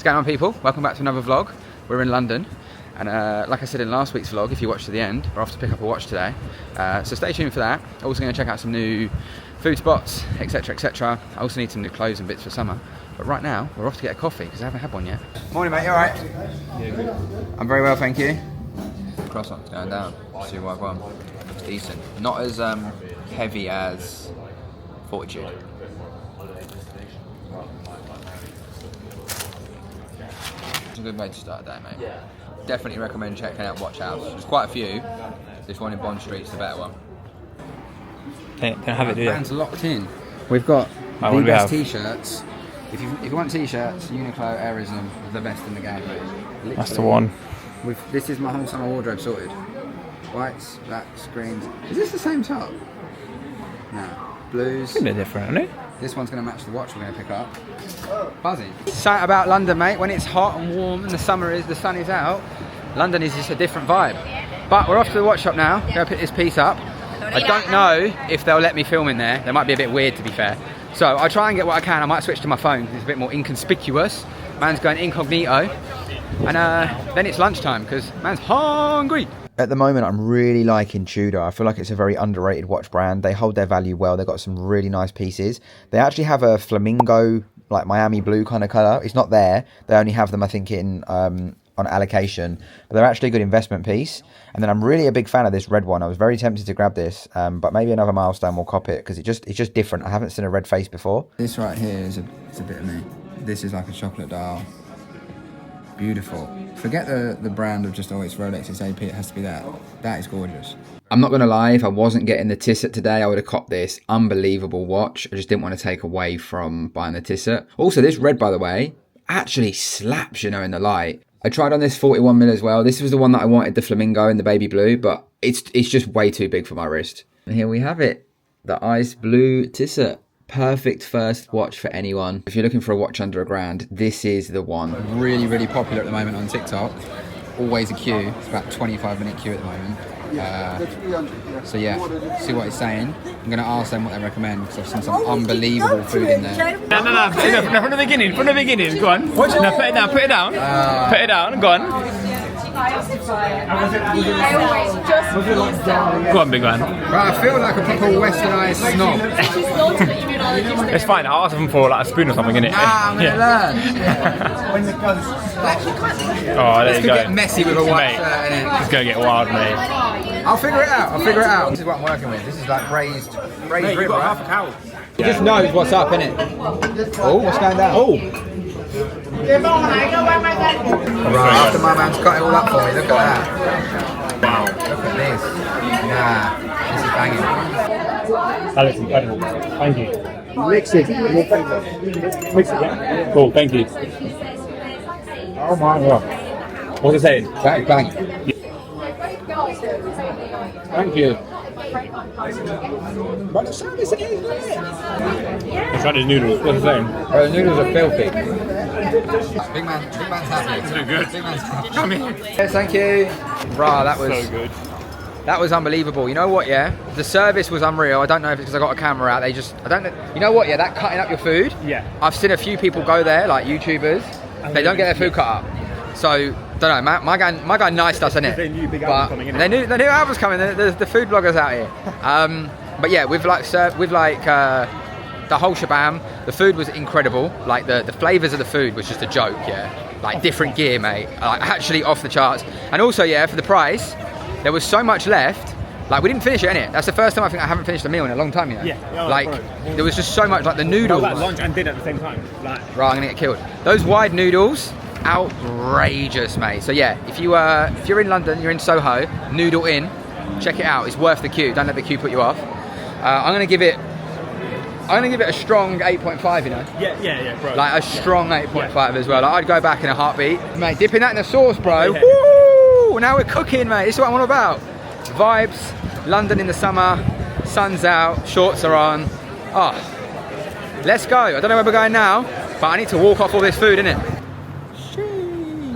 What's going on, people? Welcome back to another vlog. We're in London, and like I said in last week's vlog, if you watched to the end, we're off to pick up a watch today. So stay tuned for that. Also going to check out some new food spots, etc, etc. I also need some new clothes and bits for summer. But right now, we're off to get a coffee, because I haven't had one yet. Morning, mate, you alright? Yeah, good. I'm very well, thank you. Croissant's going down. See what I've won. It's decent. Not as heavy as Fortitude. It's a good way to start a day, mate. Yeah. Definitely recommend checking out Watch House. There's quite a few. This one in Bond Street's the better one. Don't have it, do you? Brand's locked in. We've got the best t-shirts. If you want t-shirts, Uniqlo, Airism, the best in the game. Literally, That's the one. This is my whole summer wardrobe sorted. Whites, blacks, greens. Is this the same top? No. Blues. It's a bit different, isn't it? This one's going to match the watch we're going to pick up. Buzzing. Something about London, mate. When it's hot and warm and the sun is out, London is just a different vibe. But we're off to the watch shop now. Go pick this piece up. I don't know if they'll let me film in there. They might be a bit weird, to be fair. So I'll try and get what I can. I might switch to my phone because it's a bit more inconspicuous. Man's going incognito. And then it's lunchtime because man's hungry. At the moment, I'm really liking Tudor. I feel like it's a very underrated watch brand. They hold their value well. They've got some really nice pieces. They actually have a flamingo, like Miami blue kind of colour. It's not there. They only have them, I think, in on allocation. But they're actually a good investment piece. And then I'm really a big fan of this red one. I was very tempted to grab this, but maybe another milestone will cop it because it's just different. I haven't seen a red face before. This right here is it's a bit of me. This is like a chocolate dial. Beautiful. Forget the brand of just, oh, it's Rolex, it's AP, it has to be that. That is gorgeous. I'm not going to lie, if I wasn't getting the Tissot today, I would have copped this unbelievable watch. I just didn't want to take away from buying the Tissot. Also, this red, by the way, actually slaps, you know, in the light. I tried on this 41mm as well. This was the one that I wanted, the flamingo in the baby blue, but it's just way too big for my wrist. And here we have it, the ice blue Tissot. Perfect first watch for anyone. If you're looking for a watch under £1,000, this is the one. Really, really popular at the moment on TikTok. Always a queue. It's about a 25-minute queue at the moment. So yeah, see what he's saying. I'm going to ask them what they recommend because I've seen some unbelievable food in there. No, from the beginning, go on. No, put it down, put it down. Put it down, go on. Go on, big man. Right, I feel like a proper westernised snob. It's fine, I'll ask them for like a spoon or something, innit? Nah, I'm going to learn. Oh, there This you could go. get messy with a white Mate, shirt in it. it's going to get wild, mate. I'll figure it out. This is what I'm working with. This is like braised Mate, rib, you got right? half a cow. He just knows what's up, innit? Oh, what's going down? Oh! Right, after my man's cut it all up for me, look at that. Wow, look at this. Nah, this is banging. That looks incredible. Thank you. Mix it. Mix it, yeah? Cool, thank you. Oh my god. What's it saying? That is banging. Thank you. But the sound is it. Let's try the noodles. What's it saying? Bro, the noodles are filthy. Big man's happy. So good. Big man's happy. Come in. Yes, thank you. Bruh, that was So good. That was unbelievable. You know what, yeah? The service was unreal. I don't know if it's because I got a camera out. I don't know. You know what, yeah? That cutting up your food. Yeah. I've seen a few people go there, like YouTubers. They don't get their food cut up. So, don't know. My guy niced us, innit? They knew big Al was coming in. They knew Al was coming. The food bloggers out here. But yeah, with the whole shabam, the food was incredible. Like the flavors of the food was just a joke. Yeah. Like different gear, mate. Like actually off the charts. And also, yeah, for the price. There was so much left, like we didn't finish it, innit? That's the first time I think I haven't finished a meal in a long time, you know? Yeah. Like, there was just so much, like the noodles. Like lunch and dinner at the same time. Like. Right, I'm gonna get killed. Those wide noodles, outrageous, mate. So yeah, if you're in London, you're in Soho, Noodle Inn, check it out. It's worth the queue. Don't let the queue put you off. I'm gonna give it a strong 8.5, you know? Yeah, bro. Like a strong 8.5 as well. Like, I'd go back in a heartbeat. Mate, dipping that in the sauce, bro. Yeah. Woo! Now we're cooking, mate. This is what I'm all about. Vibes, London in the summer, sun's out, shorts are on. Oh, let's go. I don't know where we're going now, but I need to walk off all this food, innit?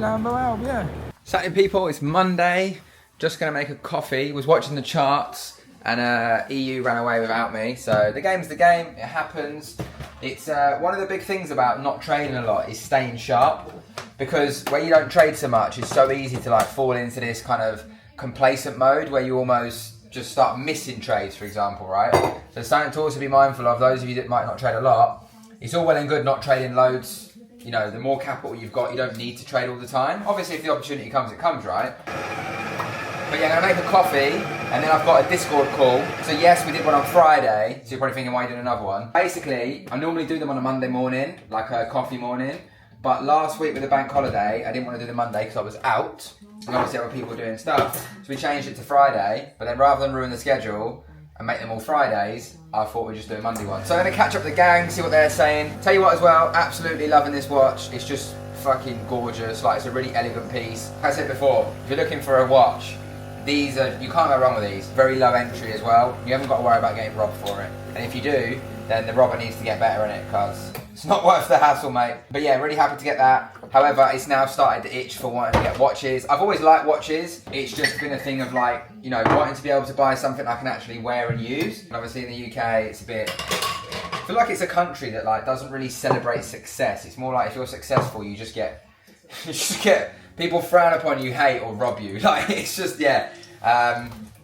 Lambo Alb, yeah. Saturday, people, it's Monday. Just gonna make a coffee. Was watching the charts. and EU ran away without me. So the game's the game, it happens. It's one of the big things about not trading a lot is staying sharp, because when you don't trade so much, it's so easy to like fall into this kind of complacent mode where you almost just start missing trades, for example, right? So something to also be mindful of, those of you that might not trade a lot, it's all well and good not trading loads. You know, the more capital you've got, you don't need to trade all the time. Obviously, if the opportunity comes, it comes, right? But yeah, I'm gonna make a coffee, and then I've got a Discord call. So yes, we did one on Friday, so you're probably thinking, why are you doing another one? Basically, I normally do them on a Monday morning, like a coffee morning. But last week with the bank holiday, I didn't want to do the Monday because I was out. And obviously other people were doing stuff. So we changed it to Friday. But then rather than ruin the schedule and make them all Fridays, I thought we'd just do a Monday one. So I'm going to catch up with the gang, see what they're saying. Tell you what as well, absolutely loving this watch. It's just fucking gorgeous. Like, it's a really elegant piece. Like I said before, if you're looking for a watch, these are, you can't go wrong with these. Very low entry as well. You haven't got to worry about getting robbed for it. And if you do, then the robber needs to get better in it, because it's not worth the hassle, mate. But yeah, really happy to get that. However, it's now started to itch for wanting to get watches. I've always liked watches. It's just been a thing of like, you know, wanting to be able to buy something I can actually wear and use. And obviously in the UK, it's a bit, I feel like it's a country that like doesn't really celebrate success. It's more like if you're successful, you just get people frown upon you, hate or rob you. Like, it's just, yeah.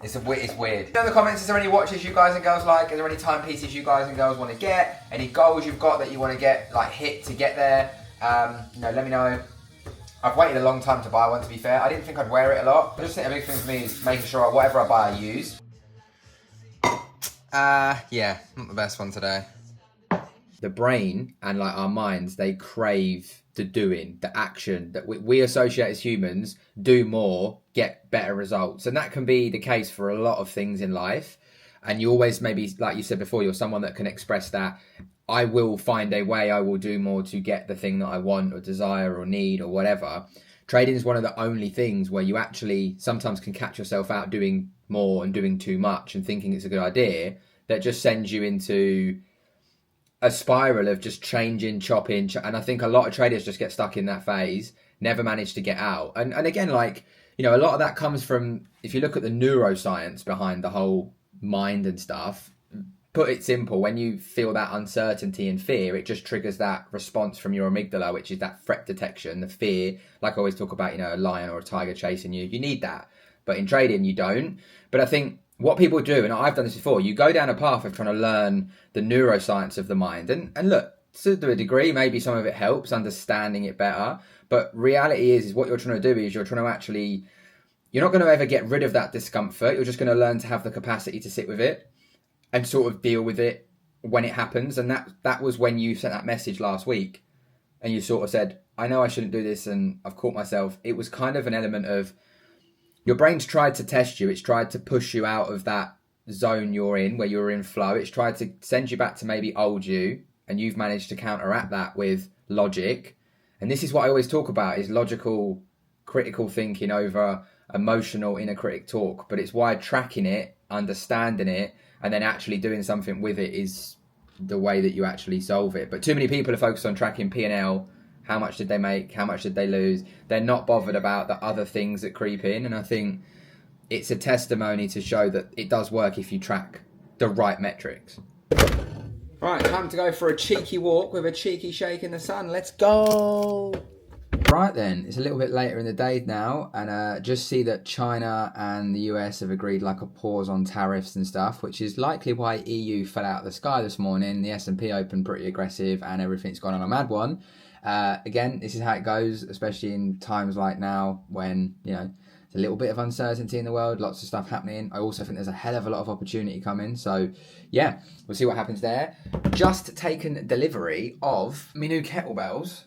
It's weird. In the comments, is there any watches you guys and girls like? Is there any timepieces you guys and girls want to get? Any goals you've got that you want to get, like, hit to get there? You know, let me know. I've waited a long time to buy one, to be fair. I didn't think I'd wear it a lot. I just think a big thing for me is making sure whatever I buy, I use. Yeah, not the best one today. The brain and, like, our minds, they crave the doing, the action that we associate as humans. Do more, get better results, and that can be the case for a lot of things in life. And you always, maybe like you said before, you're someone that can express that. I will find a way, I will do more to get the thing that I want or desire or need or whatever. Trading is one of the only things where you actually sometimes can catch yourself out doing more and doing too much and thinking it's a good idea, that just sends you into a spiral of just changing, chopping, and I think a lot of traders just get stuck in that phase, never manage to get out. And again, like, you know, a lot of that comes from, if you look at the neuroscience behind the whole mind and stuff, put it simple, when you feel that uncertainty and fear, it just triggers that response from your amygdala, which is that threat detection, the fear. Like I always talk about, you know, a lion or a tiger chasing you, you need that. But in trading, you don't. But I think what people do, and I've done this before, you go down a path of trying to learn the neuroscience of the mind. And look, to a degree, maybe some of it helps, understanding it better. But reality is what you're trying to do is you're trying to actually, you're not going to ever get rid of that discomfort. You're just going to learn to have the capacity to sit with it and sort of deal with it when it happens. And that was when you sent that message last week and you sort of said, I know I shouldn't do this and I've caught myself. It was kind of an element of, your brain's tried to test you. It's tried to push you out of that zone you're in, where you're in flow. It's tried to send you back to maybe old you, and you've managed to counteract that with logic. And this is what I always talk about, is logical, critical thinking over emotional inner critic talk. But it's why tracking it, understanding it, and then actually doing something with it is the way that you actually solve it. But too many people are focused on tracking P&L. How much did they make? How much did they lose? They're not bothered about the other things that creep in. And I think it's a testimony to show that it does work if you track the right metrics. Right, time to go for a cheeky walk with a cheeky shake in the sun. Let's go! Right then, it's a little bit later in the day now, and just see that China and the US have agreed like a pause on tariffs and stuff, which is likely why EU fell out of the sky this morning. The S&P opened pretty aggressive and everything's gone on a mad one. Again, this is how it goes, especially in times like now when, you know, there's a little bit of uncertainty in the world, lots of stuff happening. I also think there's a hell of a lot of opportunity coming. So yeah, we'll see what happens there. Just taken delivery of my new kettlebells.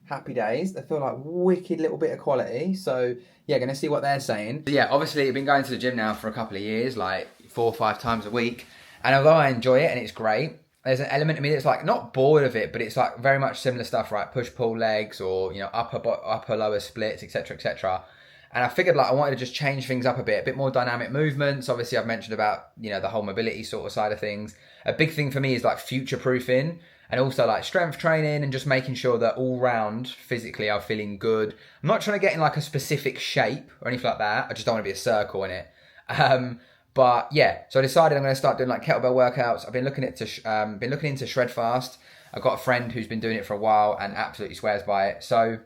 Happy days. They feel like wicked little bit of quality. So yeah, gonna see what they're saying. Yeah, obviously I've been going to the gym now for a couple of years, like 4 or 5 times a week. And although I enjoy it and it's great, there's an element of me that's like not bored of it, but it's like very much similar stuff, right? Push, pull, legs, or, you know, upper, lower splits, etc., etc. And I figured like I wanted to just change things up a bit more dynamic movements. Obviously, I've mentioned about, you know, the whole mobility sort of side of things. A big thing for me is like future proofing, and also like strength training and just making sure that all round physically I'm feeling good. I'm not trying to get in like a specific shape or anything like that. I just don't want to be a circle in it. But yeah, so I decided I'm going to start doing like kettlebell workouts. I've been looking into shred fast. I've got a friend who's been doing it for a while and absolutely swears by it. So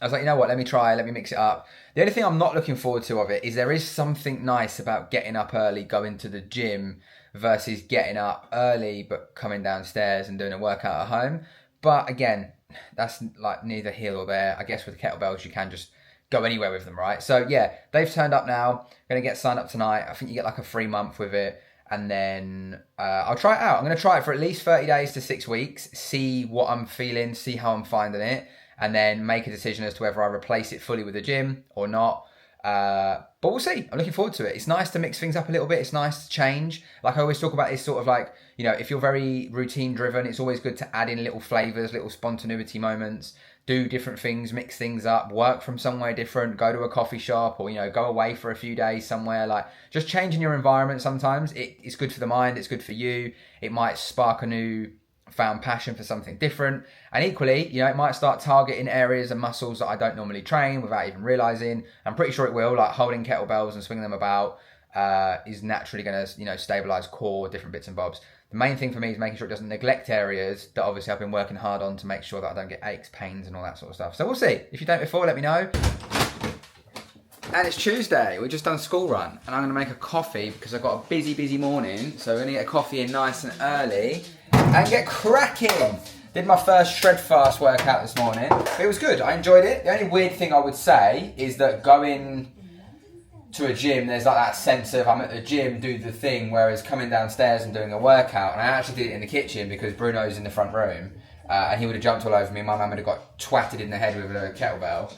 I was like, you know what, let me mix it up. The only thing I'm not looking forward to of it is there is something nice about getting up early, going to the gym versus getting up early but coming downstairs and doing a workout at home. But again, that's like neither here or there. I guess with kettlebells you can just go anywhere with them, right? So yeah, they've turned up now. Going to get signed up tonight. I think you get like a free month with it. And then I'll try it out. I'm going to try it for at least 30 days to 6 weeks, see what I'm feeling, see how I'm finding it, and then make a decision as to whether I replace it fully with the gym or not. But we'll see. I'm looking forward to it. It's nice to mix things up a little bit. It's nice to change. Like I always talk about this sort of like, you know, if you're very routine driven, it's always good to add in little flavors, little spontaneity moments, do different things, mix things up, work from somewhere different, go to a coffee shop or, you know, go away for a few days somewhere. Like just changing your environment sometimes. It's good for the mind. It's good for you. It might spark a new found passion for something different, and equally, you know, it might start targeting areas and muscles that I don't normally train without even realizing. I'm pretty sure it will, like holding kettlebells and swinging them about is naturally going to, you know, stabilize core, different bits and bobs. The main thing for me is making sure it doesn't neglect areas that obviously I've been working hard on to make sure that I don't get aches, pains and all that sort of stuff. So we'll see. If you don't before, let me know. And it's Tuesday, we've just done school run, and I'm going to make a coffee because I've got a busy morning, so we're going to get a coffee in nice and early and get cracking. Did my first shred fast workout this morning. It was good, I enjoyed it. The only weird thing I would say is that going to a gym, there's like that sense of I'm at the gym, do the thing, whereas coming downstairs and doing a workout, and I actually did it in the kitchen because Bruno's in the front room, and he would have jumped all over me, my mum would have got twatted in the head with a kettlebell.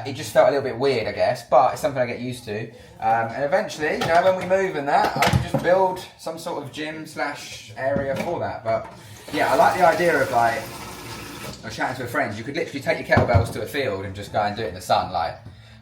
It just felt a little bit weird, I guess, but it's something I get used to. And eventually, you know, when we move and that, I can just build some sort of gym / area for that. But yeah, I like the idea of like, I was chatting to a friend, you could literally take your kettlebells to a field and just go and do it in the sun, like,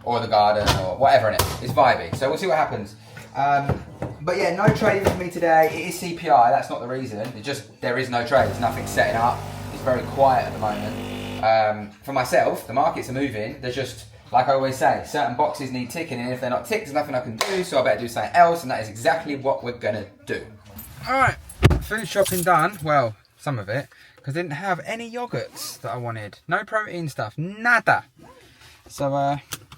or the garden or whatever in it. It's vibey, so we'll see what happens. But yeah, no trading for me today. It is CPI, that's not the reason. It's just, there is no trade, there's nothing setting up. It's very quiet at the moment. For myself, the markets are moving. There's just, like I always say, certain boxes need ticking, and if they're not ticked, there's nothing I can do, so I better do something else, and that is exactly what we're gonna do. Alright, food shopping done. Well, some of it, because I didn't have any yogurts that I wanted. No protein stuff, nada. So,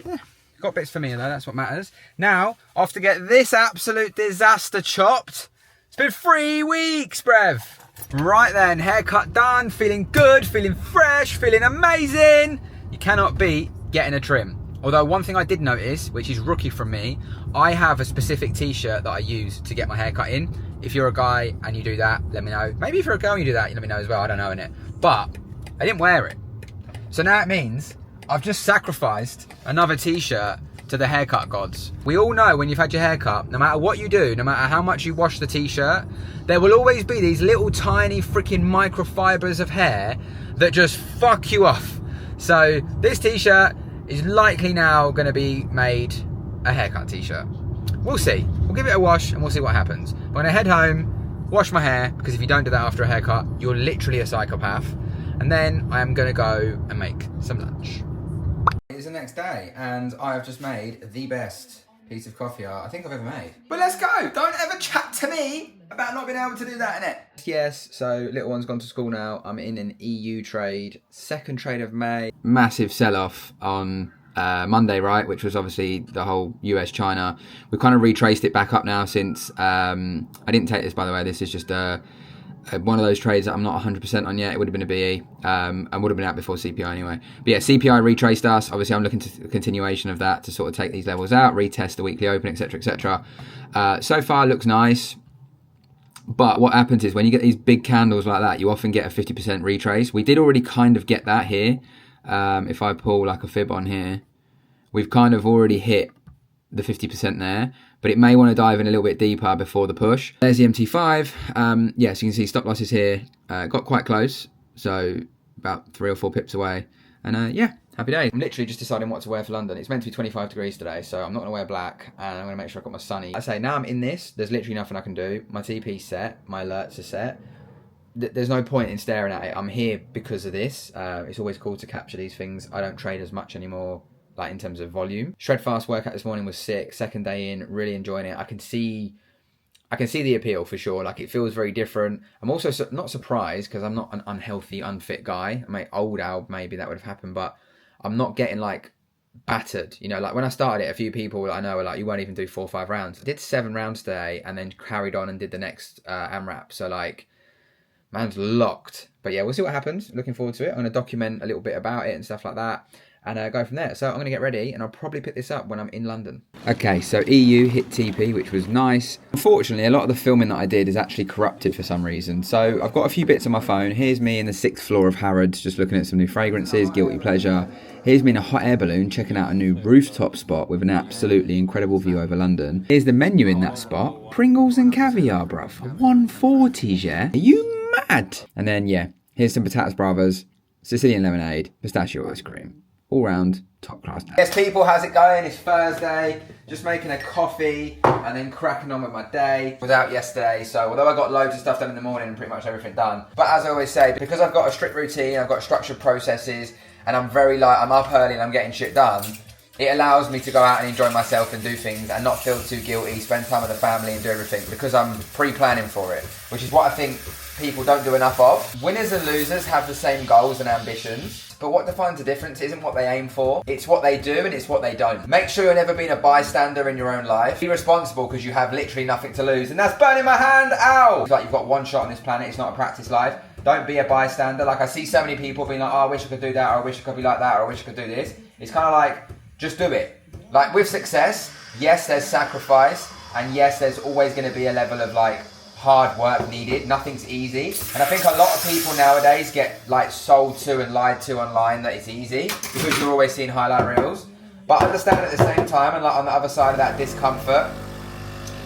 yeah, got bits for me though, that's what matters. Now, off to get this absolute disaster chopped. It's been 3 weeks, bruv. Right then, haircut done, feeling good, feeling fresh, feeling amazing. You cannot beat getting a trim. Although one thing I did notice, which is rookie from me, I have a specific t-shirt that I use to get my haircut in. If you're a guy and you do that, let me know. Maybe if you're a girl and you do that, you let me know as well, I don't know, innit? But I didn't wear it. So now it means I've just sacrificed another t-shirt to the haircut gods. We all know when you've had your haircut, no matter what you do, no matter how much you wash the t-shirt, there will always be these little tiny freaking microfibers of hair that just fuck you off. So this t-shirt is likely now going to be made a haircut t-shirt. We'll see. We'll give it a wash and we'll see what happens. I'm going to head home, wash my hair, because if you don't do that after a haircut, you're literally a psychopath. And then I am going to go and make some lunch. It's the next day and I've just made the best piece of coffee I think I've ever made. But let's go! Don't ever chat to me about not being able to do that, innit? Yes, so little one's gone to school now. I'm in an EU trade, second trade of May. Massive sell-off on Monday, right? Which was obviously the whole US-China. We've kind of retraced it back up now since, I didn't take this by the way, this is just one of those trades that I'm not 100% on yet. It would have been a BE and would have been out before CPI anyway. But yeah, CPI retraced us. Obviously, I'm looking to a continuation of that to sort of take these levels out, retest the weekly open, etc., etc. So far, looks nice. But what happens is when you get these big candles like that, you often get a 50% retrace. We did already kind of get that here. If I pull like a fib on here, we've kind of already hit the 50% there. But it may want to dive in a little bit deeper before the push. There's the MT5. Yeah, so you can see stop losses here. Got quite close, so about 3 or 4 pips away. And yeah, happy days. I'm literally just deciding what to wear for London. It's meant to be 25 degrees today, so I'm not going to wear black. And I'm going to make sure I've got my sunny. I say, now I'm in this, there's literally nothing I can do. My TP's set, my alerts are set. There's no point in staring at it. I'm here because of this. It's always cool to capture these things. I don't trade as much anymore like in terms of volume. Shred fast workout this morning was sick. Second day in, really enjoying it. I can see the appeal for sure. Like, it feels very different. I'm also not surprised because I'm not an unhealthy, unfit guy. I mean, old Al, maybe that would have happened, but I'm not getting like battered. You know, like when I started it, a few people that I know were like, you won't even do 4 or 5 rounds. I did 7 rounds today and then carried on and did the next AMRAP. So like, man's locked. But yeah, we'll see what happens. Looking forward to it. I'm going to document a little bit about it and stuff like that. And go from there. So I'm going to get ready and I'll probably pick this up when I'm in London. Okay, so EU hit TP, which was nice. Unfortunately, a lot of the filming that I did is actually corrupted for some reason. So I've got a few bits on my phone. Here's me in the 6th floor of Harrods, just looking at some new fragrances, guilty pleasure. Here's me in a hot air balloon, checking out a new rooftop spot with an absolutely incredible view over London. Here's the menu in that spot. Pringles and caviar, bruv. 140s, yeah? Are you mad? And then, yeah, here's some patatas bravas, Sicilian lemonade, pistachio ice cream. All round, top class. Yes, people, how's it going? It's Thursday. Just making a coffee and then cracking on with my day. Was out yesterday, so although I got loads of stuff done in the morning and pretty much everything done, but as I always say, because I've got a strict routine, I've got structured processes, and I'm very like, I'm up early and I'm getting shit done, it allows me to go out and enjoy myself and do things and not feel too guilty, spend time with the family and do everything because I'm pre-planning for it, which is what I think people don't do enough of. Winners and losers have the same goals and ambitions, but what defines the difference isn't what they aim for, it's what they do and it's what they don't. Make sure you're never being a bystander in your own life. Be responsible because you have literally nothing to lose, and that's burning my hand, ow! It's like you've got one shot on this planet, it's not a practice life. Don't be a bystander. Like, I see so many people being like, oh, I wish I could do that, or I wish I could be like that, or I wish I could do this. It's kind of like, just do it. Like, with success, yes, there's sacrifice, and yes, there's always going to be a level of like hard work needed. Nothing's easy, and I think a lot of people nowadays get like sold to and lied to online that it's easy because you're always seeing highlight reels. But understand at the same time, and like on the other side of that, discomfort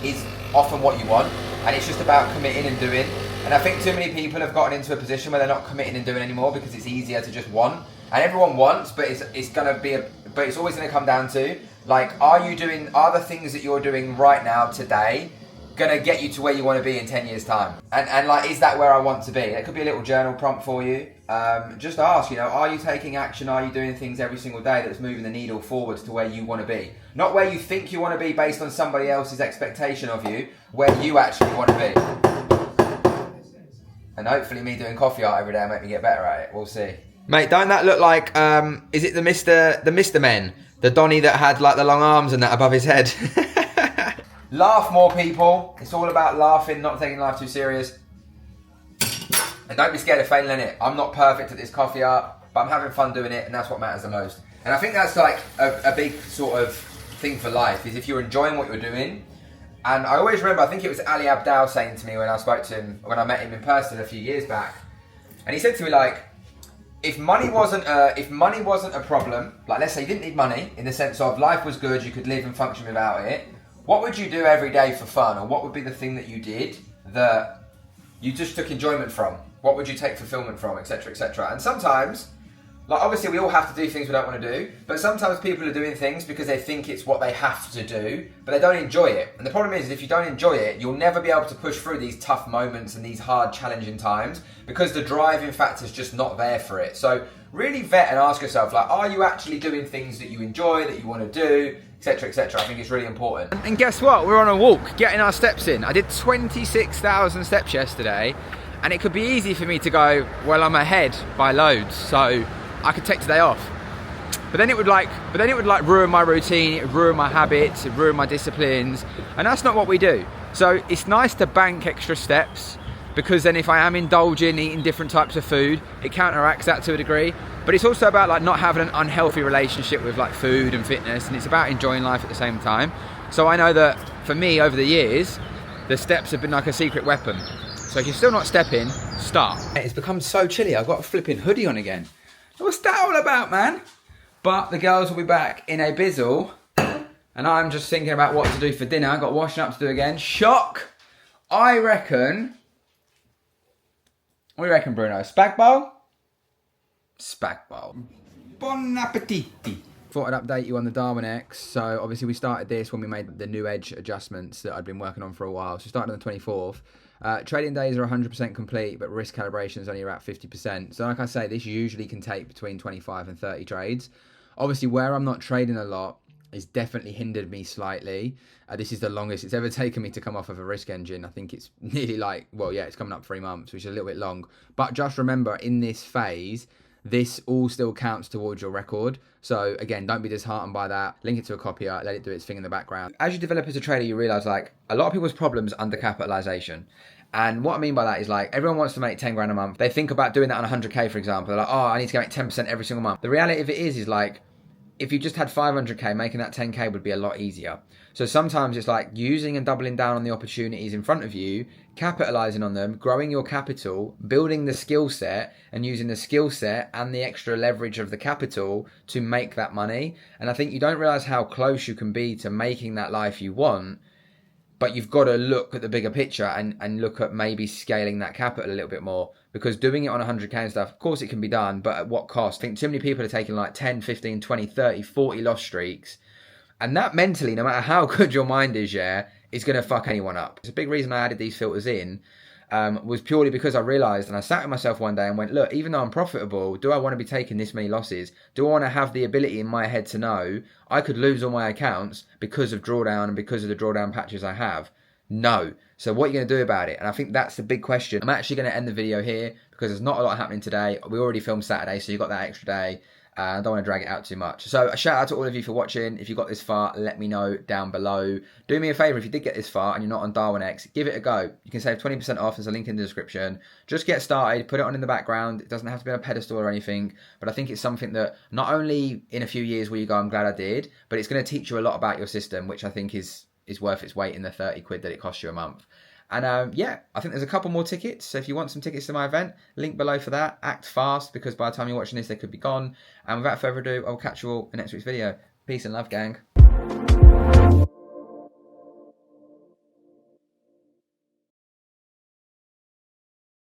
is often what you want, and it's just about committing and doing. And I think too many people have gotten into a position where they're not committing and doing anymore because it's easier to just want. And everyone wants, but it's always gonna come down to like, are the things that you're doing right now today gonna get you to where you want to be in 10 years time? And like, is that where I want to be? It could be a little journal prompt for you. Just ask, you know, are you taking action? Are you doing things every single day that's moving the needle forwards to where you want to be? Not where you think you want to be based on somebody else's expectation of you, where you actually want to be. And hopefully me doing coffee art every day will make me get better at it. We'll see. Mate, don't that look like, is it the Mr. Men? The Donny that had like the long arms and that above his head? Laugh more, people. It's all about laughing, not taking life too serious. And don't be scared of failing it. I'm not perfect at this coffee art, but I'm having fun doing it, and that's what matters the most. And I think that's like a big sort of thing for life, is if you're enjoying what you're doing. And I always remember, I think it was Ali Abdal saying to me when I spoke to him, when I met him in person a few years back, and he said to me like, if money wasn't a problem, like let's say you didn't need money in the sense of life was good, you could live and function without it, what would you do every day for fun? Or what would be the thing that you did that you just took enjoyment from? What would you take fulfillment from, etc., etc.? And sometimes, like obviously we all have to do things we don't want to do, but sometimes people are doing things because they think it's what they have to do, but they don't enjoy it. And the problem is, if you don't enjoy it, you'll never be able to push through these tough moments and these hard, challenging times because the driving factor is just not there for it. So really vet and ask yourself, like, are you actually doing things that you enjoy, that you want to do, etc., etc. I think it's really important. And guess what? We're on a walk, getting our steps in. I did 26,000 steps yesterday, and it could be easy for me to go, well, I'm ahead by loads, so I could take today off. But then it would ruin my routine, it would ruin my habits, it would ruin my disciplines, and that's not what we do. So it's nice to bank extra steps, because then if I am indulging, eating different types of food, it counteracts that to a degree. But it's also about like not having an unhealthy relationship with like food and fitness, and it's about enjoying life at the same time. So I know that for me over the years, the steps have been like a secret weapon. So if you're still not stepping, start. It's become so chilly, I've got a flipping hoodie on again. What's that all about, man? But the girls will be back in a bizzle, and I'm just thinking about what to do for dinner. I've got washing up to do again. Shock! I reckon... What do you reckon, Bruno? Spag bowl? Spag bowl. Bon appetiti. Thought I'd update you on the Darwin X. So obviously we started this when we made the new edge adjustments that I'd been working on for a while. So we started on the 24th. Trading days are 100% complete, but risk calibration is only about 50%. So like I say, this usually can take between 25 and 30 trades. Obviously, where I'm not trading a lot is definitely hindered me slightly. This is the longest it's ever taken me to come off of a risk engine. I think it's nearly like, well, yeah, it's coming up 3 months, which is a little bit long. But just remember, in this phase, this all still counts towards your record. So again, don't be disheartened by that. Link it to a copier, let it do its thing in the background. As you develop as a trader, you realize like a lot of people's problems are undercapitalization. And what I mean by that is like everyone wants to make 10 grand a month. They think about doing that on 100k, for example. They're like, oh, I need to make 10% every single month. The reality of it is like, if you just had 500k, making that 10k would be a lot easier. So sometimes it's like using and doubling down on the opportunities in front of you, capitalizing on them, growing your capital, building the skill set, and using the skill set and the extra leverage of the capital to make that money. And I think you don't realize how close you can be to making that life you want, but you've got to look at the bigger picture and look at maybe scaling that capital a little bit more. Because doing it on 100k and stuff, of course it can be done, but at what cost? I think too many people are taking like 10, 15, 20, 30, 40 loss streaks. And that mentally, no matter how good your mind is, yeah, is going to fuck anyone up. It's a big reason I added these filters in, was purely because I realised, and I sat with myself one day and went, look, even though I'm profitable, do I want to be taking this many losses? Do I want to have the ability in my head to know I could lose all my accounts because of drawdown and because of the drawdown patches I have? No. So what are you going to do about it? And I think that's the big question. I'm actually going to end the video here because there's not a lot happening today. We already filmed Saturday, so you got that extra day. I don't want to drag it out too much. So a shout out to all of you for watching. If you got this far, let me know down below. Do me a favour, if you did get this far and you're not on Darwin X, give it a go. You can save 20% off. There's a link in the description. Just get started. Put it on in the background. It doesn't have to be on a pedestal or anything. But I think it's something that not only in a few years will you go, I'm glad I did, but it's going to teach you a lot about your system, which I think is worth its weight in the 30 quid that it costs you a month. And yeah, I think there's a couple more tickets. So if you want some tickets to my event, link below for that. Act fast, because by the time you're watching this, they could be gone. And without further ado, I'll catch you all in next week's video. Peace and love, gang.